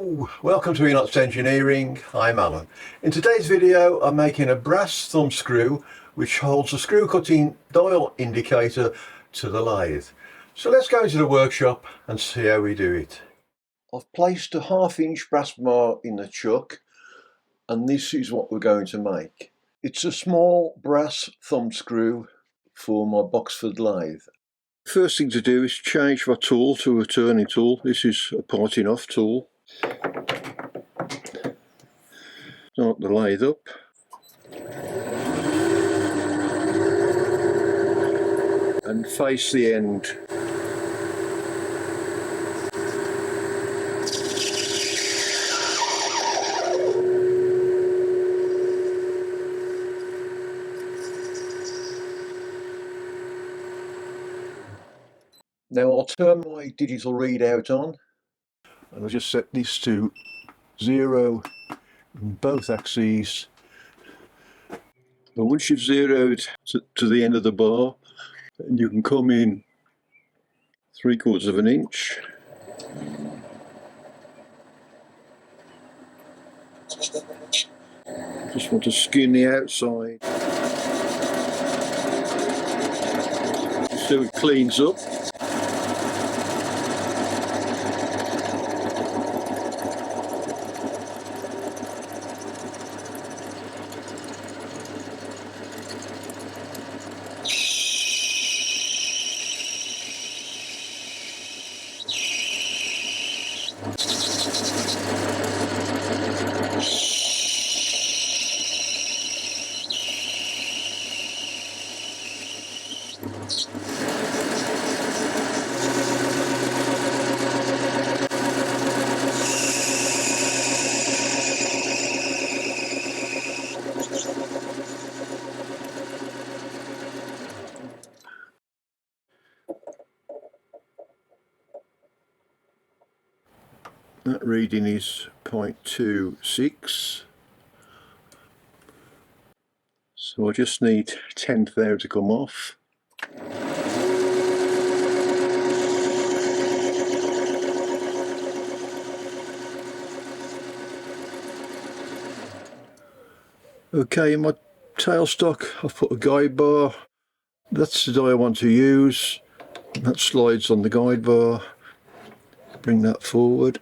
Hello, welcome to Enots Engineering. I'm Alan. In today's video I'm making a brass thumb screw which holds a screw cutting dial indicator to the lathe. So let's go into the workshop and see how we do it. I've placed a 1/2 inch brass bar in the chuck and this is what we're going to make. It's a small brass thumb screw for my Boxford lathe. First thing to do is change my tool to a turning tool. This is a parting off tool. Start the lathe up. And face the end. Now I'll turn my digital readout on and I'll just set this to 0 in both axes. And once you've zeroed to the end of the bar, you can come in 3/4 of an inch. Just want to skin the outside so it cleans up. That reading is 0.26, so I just need 1/10 there to come off. Okay, in my tailstock I've put a guide bar. That's the die I want to use. That slides on the guide bar. Bring that forward.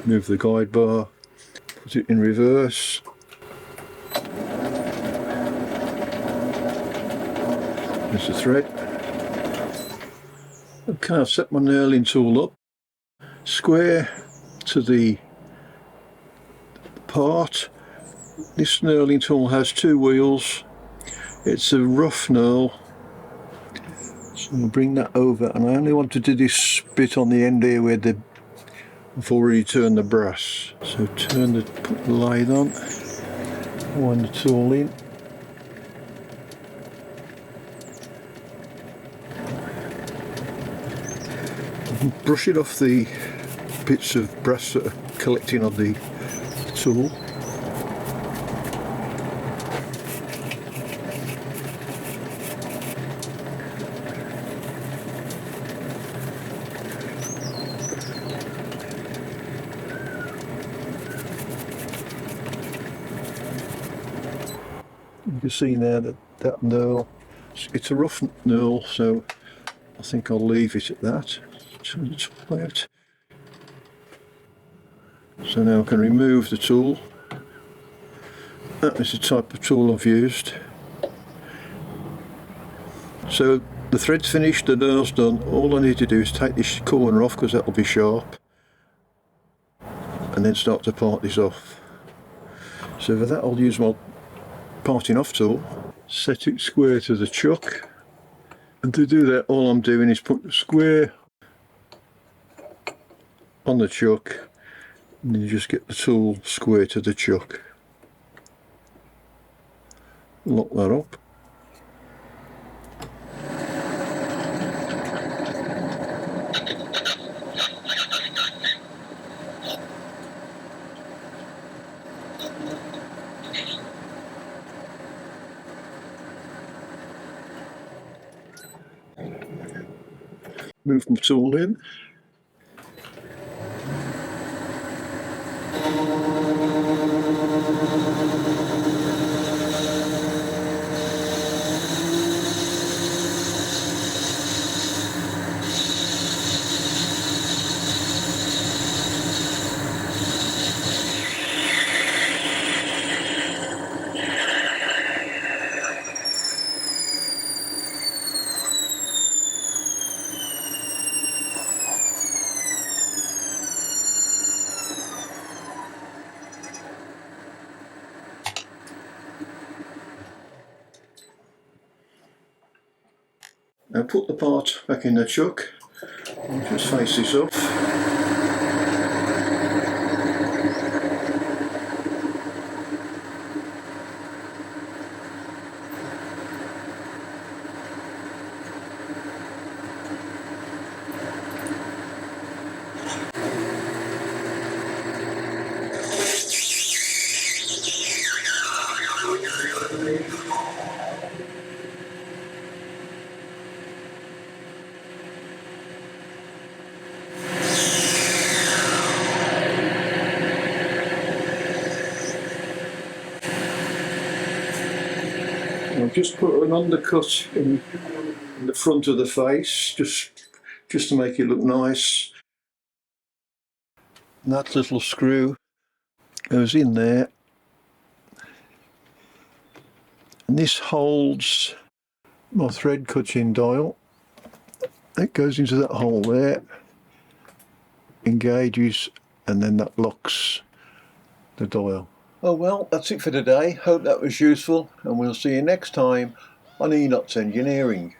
Move the guide bar, put it in reverse. There's the thread. Okay, I've set my knurling tool up. Square to the part. This knurling tool has 2 wheels. It's a rough knurl. So I'll bring that over, and I only want to do this bit on the end here where I've already turned the brass. So put the lathe on, wind the tool in. Brush it off the bits of brass that are collecting on the tool. You can see now that knurl, it's a rough knurl, so I think I'll leave it at that. Turn the tool out. So now I can remove the tool. That is the type of tool I've used. So the thread's finished, the knurl's done. All I need to do is take this corner off because that will be sharp, and then start to part this off. So for that I'll use my parting off tool. Set it square to the chuck, and to do that all I'm doing is put the square on the chuck, and then you just get the tool square to the chuck. Lock that up. move my tool in. Now put the part back in the chuck and just face this up. I'll just put an undercut in the front of the face, just to make it look nice. And that little screw goes in there, and this holds my thread cutting dial. It goes into that hole there, engages, and then that locks the dial. Oh well, that's it for today. Hope that was useful, and we'll see you next time on Enots Engineering.